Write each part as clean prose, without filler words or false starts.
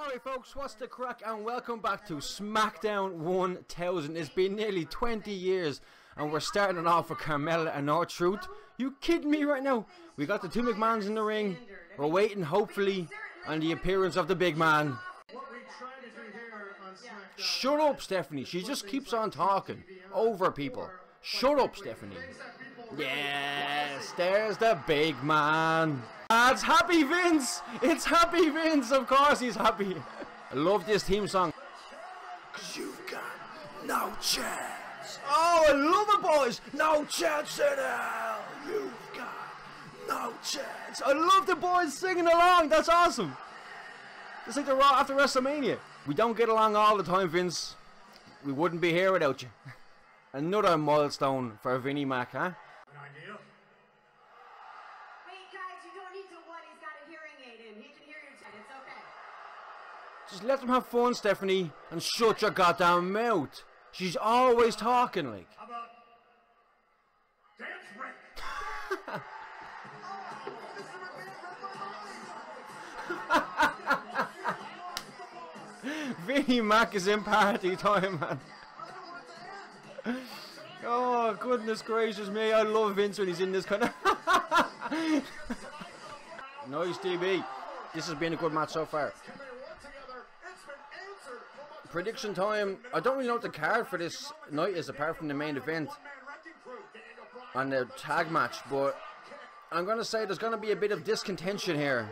Alright folks, what's the crack, and welcome back to Smackdown 1000. It's been nearly 20 years and we're starting off with Carmella and R-Truth. You kidding me right now? We got the two McMahons in the ring. We're waiting hopefully on the appearance of the big man. Shut up, Stephanie. She just keeps on talking over people. Shut up, Stephanie. Yes, there's the big man. It's Happy Vince! It's Happy Vince! Of course he's happy. I love this theme song. 'Cause you've got no chance. Oh, I love it, boys! No chance in hell! You've got no chance. I love the boys singing along. That's awesome. It's like the Raw after WrestleMania. We don't get along all the time, Vince. We wouldn't be here without you. Another milestone for Vinnie Mac, huh? An idea? Wait, guys, you don't need to what? He's got a hearing aid in. He can hear you. It's okay. Just let them have fun, Stephanie, and shut your goddamn mouth. She's always talking like. How about dance break? Vinnie Mac is in party time, man. Oh, goodness gracious me. I love Vince when he's in this kind of... Nice, DB. This has been a good match so far. Prediction time. I don't really know what the card for this night is apart from the main event and the tag match, but I'm going to say there's going to be a bit of discontention here.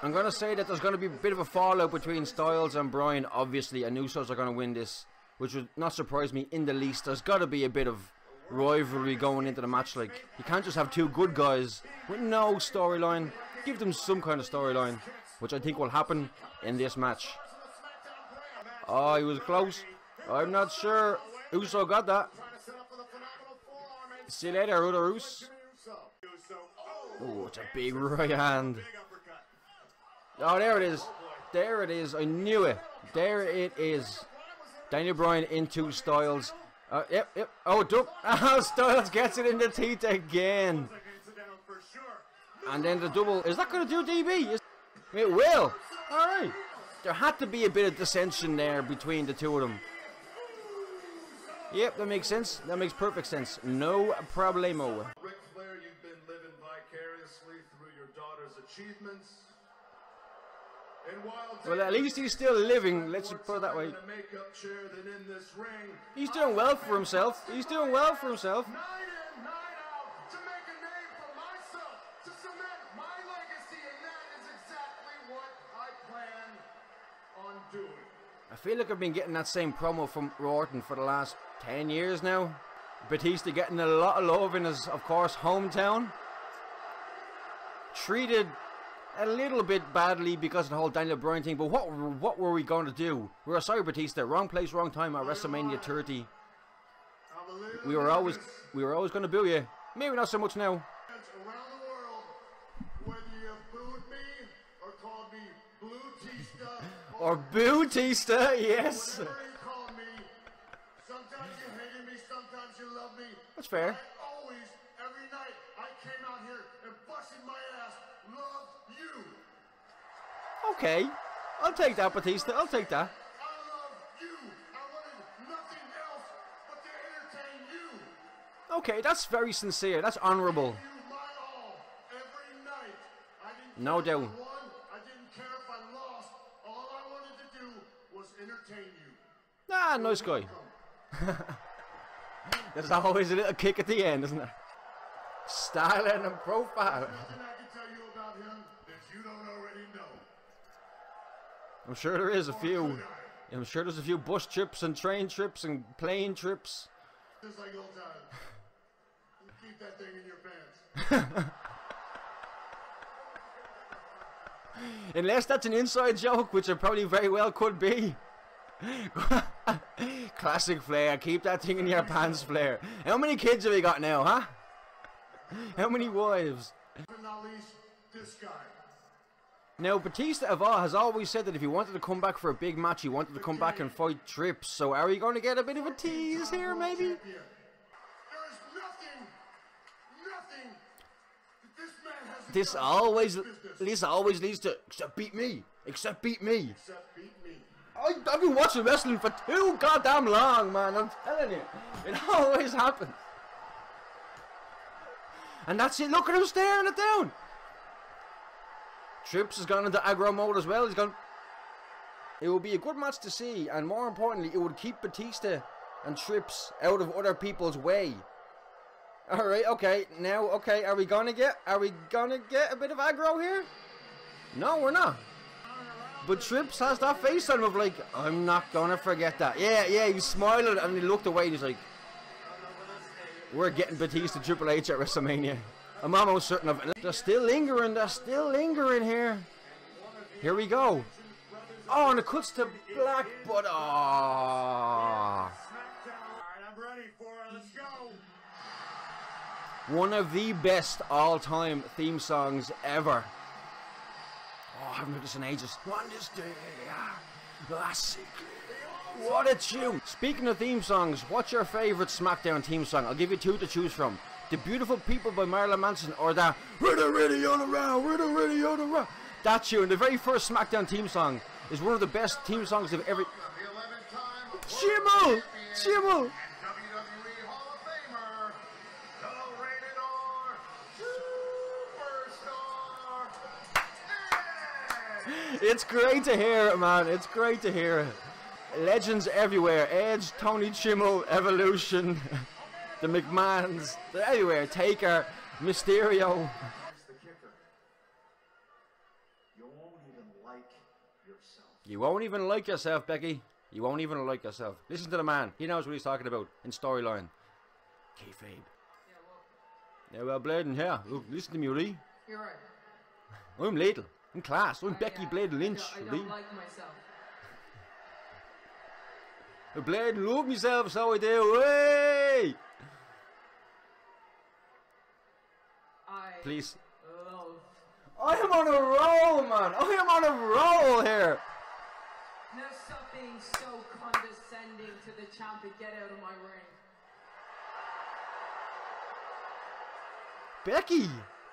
I'm going to say that there's going to be a bit of a fallout between Styles and Bryan, obviously, and Usos are going to win this, which would not surprise me in the least. There's got to be a bit of rivalry going into the match. Like, you can't just have two good guys with no storyline. Give them some kind of storyline, which I think will happen in this match. Oh, he was close. I'm not sure. Uso got that. See you later, Udarus. Oh, it's a big right hand. Oh, there it is. There it is. I knew it. There it is. Daniel Bryan into Styles. Yep. Oh, duck. Oh, Styles gets it in the teeth again. And then the double. Is that going to do DB? It will. Alright. There had to be a bit of dissension there between the two of them. Yep, that makes sense. That makes perfect sense. No problemo. Ric Flair, you've been living vicariously through your daughter's achievements. Well, at least he's still living, let's put it that way. He's doing well for himself. He's doing well for himself. Night in, night out, to make a name for myself, to cement my legacy, and that is exactly what I plan on doing. I feel like I've been getting that same promo from Orton for the last 10 years now. Batista getting a lot of love in his, of course, hometown. Treated a little bit badly because of the whole Daniel Bryan thing, but what were we going to do? We were sorry, Batista. Wrong place, wrong time at WrestleMania 30. We were always going to boo you. Maybe not so much now. Around the world, whether you booed me or called me BlueTista or Batista, yes. whatever you call me, sometimes you hated me, sometimes you loved me. That's fair. I always, every night, I came out here and busted my ass. Love you. Okay, I'll take that, Batista. I'll take that. I love you. I wanted nothing else but to entertain you. Okay, that's very sincere. That's honourable. You my all every night. I didn't No care if doubt. I won. I didn't care if I lost. All I wanted to do was entertain you. Ah, nice guy. There's always a little kick at the end, isn't there? Styling and profile. Nothing I can tell you about him that you don't already know. I'm sure there is a few. I'm sure there's a few bus trips and train trips and plane trips. Just like old times. You keep that thing in your pants. Unless that's an inside joke, which it probably very well could be. Classic Flair. Keep that thing in your pants, Flair. How many kids have you got now, huh? How many wives? But not least, this guy. Now, Batista has always said that if he wanted to come back for a big match, he wanted to come back and fight Trips. So are we going to get a bit of a tease here, maybe? There is nothing that this man has This always leads to, except beat me. Except beat me. I've been watching wrestling for too goddamn long, man. I'm telling you. It always happens. And that's it. Look at him staring it down. Trips has gone into aggro mode as well. He's gone. It will be a good match to see, and more importantly, it would keep Batista and Trips out of other people's way. All right, okay. Now, okay, are we gonna get a bit of aggro here? No, we're not. But Trips has that face on him of like, I'm not gonna forget that. Yeah, he's smiling and he looked away and he's like, we're getting Batista Triple H at WrestleMania. I'm almost certain of it. They're still lingering here. Here we go. Oh, and it cuts to black, but oh. One of the best all-time theme songs ever. Oh, I haven't heard this in ages. On this day, what a tune. Speaking of theme songs, what's your favourite SmackDown theme song? I'll give you two to choose from. The Beautiful People by Marilyn Manson, or the We're the Radio on the Round, We're the Radio on the Round. That tune, the very first SmackDown theme song, is one of the best theme songs they've ever... Shimmel! Shimmel! It's great to hear it, man. It's great to hear it. Legends everywhere. Edge, Tony Chimmel, Evolution, the McMahons, they're everywhere. Taker, Mysterio. You won't even like yourself, Becky. You won't even like yourself. Listen to the man. He knows what he's talking about in storyline. Kayfabe. Yeah, well, Bladen, here. Look, listen to me, Ree. You're right. I'm Ladle. I'm class. I'm Becky Blade Lynch. I don't like myself. Blade, love myself, so I do. Hey! Please. I am on a roll, man. I am on a roll here. Now stop being so condescending to the champ and get out of my ring.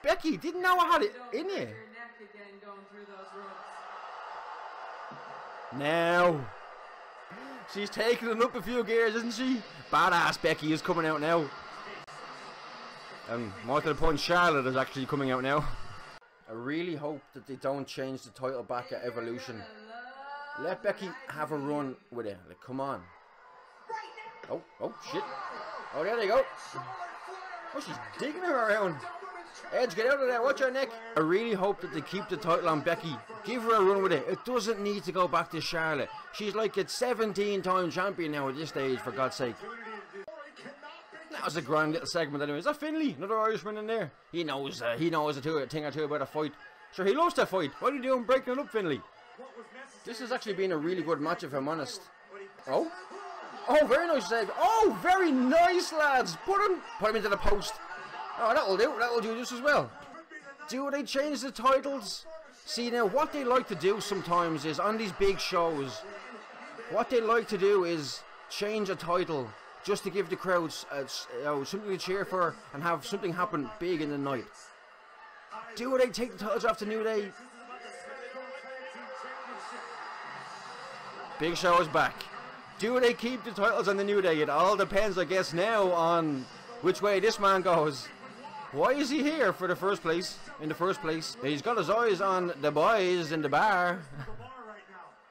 Becky didn't know I had it in you. Again going through those ropes. Now she's taking it up a few gears, isn't she? Badass Becky is coming out now. And more to the point, Charlotte is actually coming out now. I really hope that they don't change the title back at Evolution. Let Becky have a run with it. Like, come on. Oh shit. Oh, there they go. Oh, she's digging her around. Edge, get out of there, watch your neck. I really hope that they keep the title on Becky. Give her a run with it. It doesn't need to go back to Charlotte. She's like a 17-time champion now at this stage, for God's sake. That was a grand little segment anyway. Is that Finlay? Another Irishman in there? He knows a thing or two about a fight. Sure, he loves to fight. What are you doing breaking it up, Finlay? This has actually been a really good match, if I'm honest. Oh, very nice save. Oh, very nice, lads. Put him into the post. Oh, that'll do just as well. Do they change the titles? See, now what they like to do sometimes is on these big shows, what they like to do is change a title just to give the crowds something to cheer for and have something happen big in the night. Do they take the titles off the New Day? Big Show is back. Do they keep the titles on the New Day? It all depends, I guess, now on which way this man goes. Why is he here in the first place? He's got his eyes on the boys in the bar.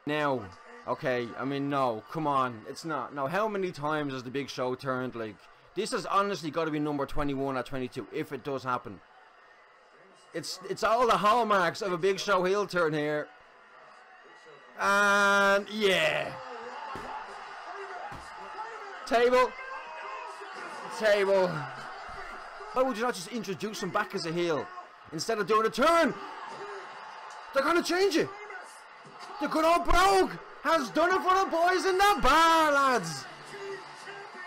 Now, okay, I mean, no, come on, it's not. Now, how many times has the Big Show turned? Like, this has honestly got to be number 21 or 22, if it does happen. It's all the hallmarks of a Big Show heel turn here. And, yeah. Table. Why would you not just introduce him back as a heel instead of doing a turn? They're gonna change it. The good old Brogue has done it for the boys in the bar, lads.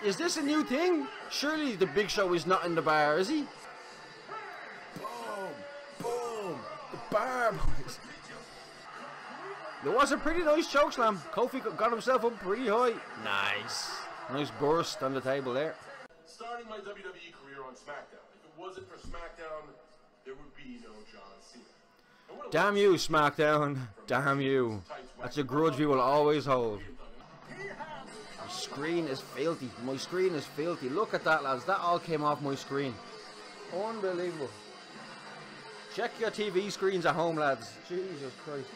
Is this a new thing? Surely the Big Show is not in the bar, is he? Boom, the bar boys. There was a pretty nice chokeslam. Kofi got himself up pretty high. Nice burst on the table there. Starting my WWE career on SmackDown. If it wasn't for SmackDown, there would be no John Cena. And what a Damn you, SmackDown. Damn you. That's a grudge we will always hold. My screen is filthy. My screen is filthy. Look at that, lads. That all came off my screen. Unbelievable. Check your TV screens at home, lads. Jesus Christ.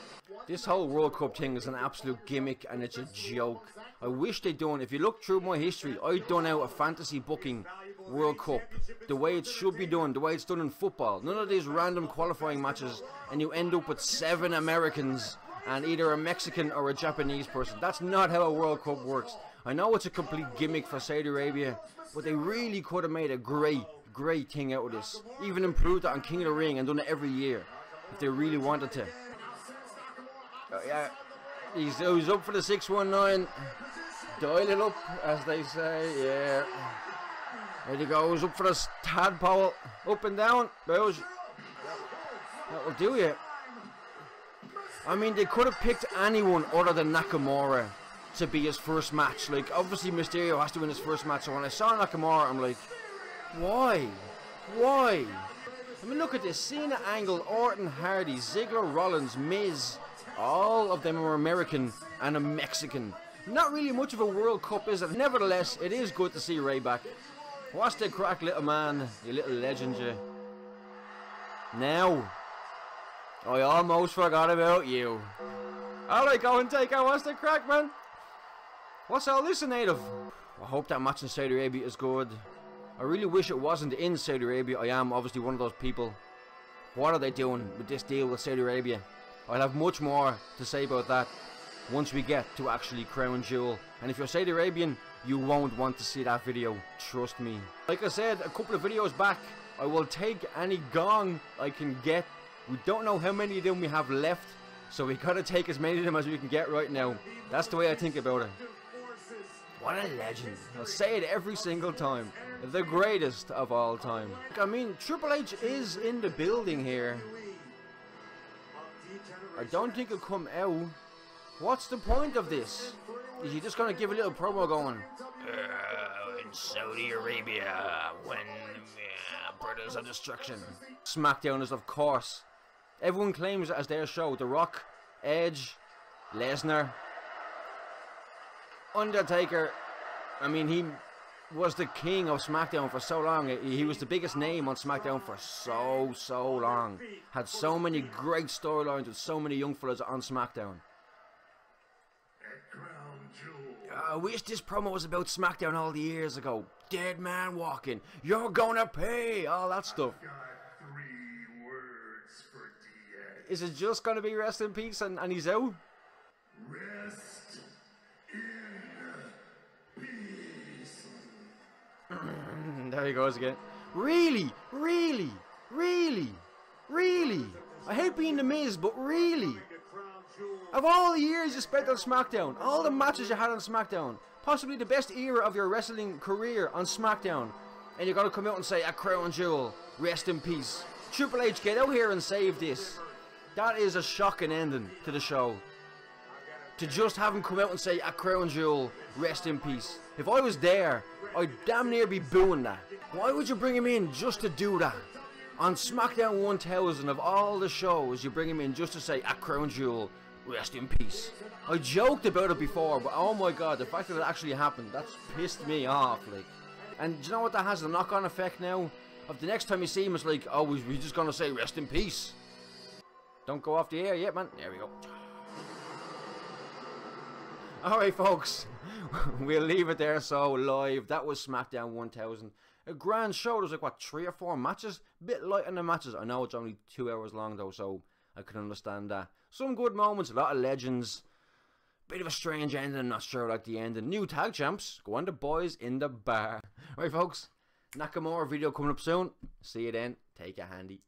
This whole World Cup thing is an absolute gimmick and it's a joke. I wish they'd done, if you look through my history, I'd done out a fantasy booking World Cup the way it should be done, the way it's done in football. None of these random qualifying matches and you end up with 7 Americans and either a Mexican or a Japanese person. That's not how a World Cup works. I know it's a complete gimmick for Saudi Arabia, but they really could have made a great thing out of this. Even improved it on King of the Ring and done it every year if they really wanted to. Yeah, he's up for the 619. Dial it up, as they say. Yeah. There he goes, up for the tadpole. Up and down. Bows. That will do you. I mean, they could have picked anyone other than Nakamura to be his first match. Like, obviously Mysterio has to win his first match. So when I saw Nakamura, I'm like, why? Why? I mean, look at this. Cena, Angle, Orton, Hardy, Ziggler, Rollins, Miz. All of them are American and a Mexican. Not really much of a World Cup, is it? Nevertheless, it is good to see Rey back. What's the crack, little man? You little legend, you. Now, I almost forgot about you. Alright, go and take out. What's the crack, man? What's all this in aid of? I hope that match in Saudi Arabia is good. I really wish it wasn't in Saudi Arabia. I am obviously one of those people. What are they doing with this deal with Saudi Arabia? I'll have much more to say about that once we get to actually Crown Jewel. And if you're Saudi Arabian, you won't want to see that video. Trust me. Like I said a couple of videos back, I will take any gong I can get. We don't know how many of them we have left, so we gotta take as many of them as we can get right now. That's the way I think about it. What a legend. I'll say it every single time. The greatest of all time. I mean, Triple H is in the building here. I don't think he'll come out. What's the point of this? Is he just gonna give a little promo going, in Saudi Arabia, when Brothers of Destruction. Smackdown is, of course. Everyone claims it as their show. The Rock, Edge, Lesnar, Undertaker. I mean, he was the king of SmackDown for so long. He was the biggest name on SmackDown for so long. Had so many great storylines with so many young fellas on SmackDown. I wish this promo was about SmackDown all the years ago. Dead man walking. You're gonna pay. All that stuff. Is it just gonna be rest in peace and he's out? Rest in peace. There he goes again. Really? Really? Really? Really? I hate being the Miz, but really? Of all the years you spent on SmackDown, all the matches you had on SmackDown, possibly the best era of your wrestling career on SmackDown, and you're gonna come out and say, a Crown Jewel, rest in peace. Triple H, get out here and save this. That is a shocking ending to the show. To just have him come out and say, a Crown Jewel, rest in peace. If I was there, I'd damn near be booing that. Why would you bring him in just to do that? On SmackDown 1000 of all the shows, you bring him in just to say, a Crown Jewel, rest in peace. I joked about it before, but oh my god, the fact that it actually happened, that's pissed me off, like. And do you know what that has? The knock-on effect now? Of the next time you see him, it's like, oh, we're just gonna say rest in peace. Don't go off the air yet, man. There we go. Alright, folks. We'll leave it there. So, live. That was SmackDown 1000. A grand show. There was like, what, 3 or 4 matches? Bit light on the matches. I know it's only 2 hours long, though, so I can understand that. Some good moments. A lot of legends. Bit of a strange ending. Not sure like the ending. New tag champs. Go on the boys in the bar. Right, folks. Nakamura video coming up soon. See you then. Take it handy.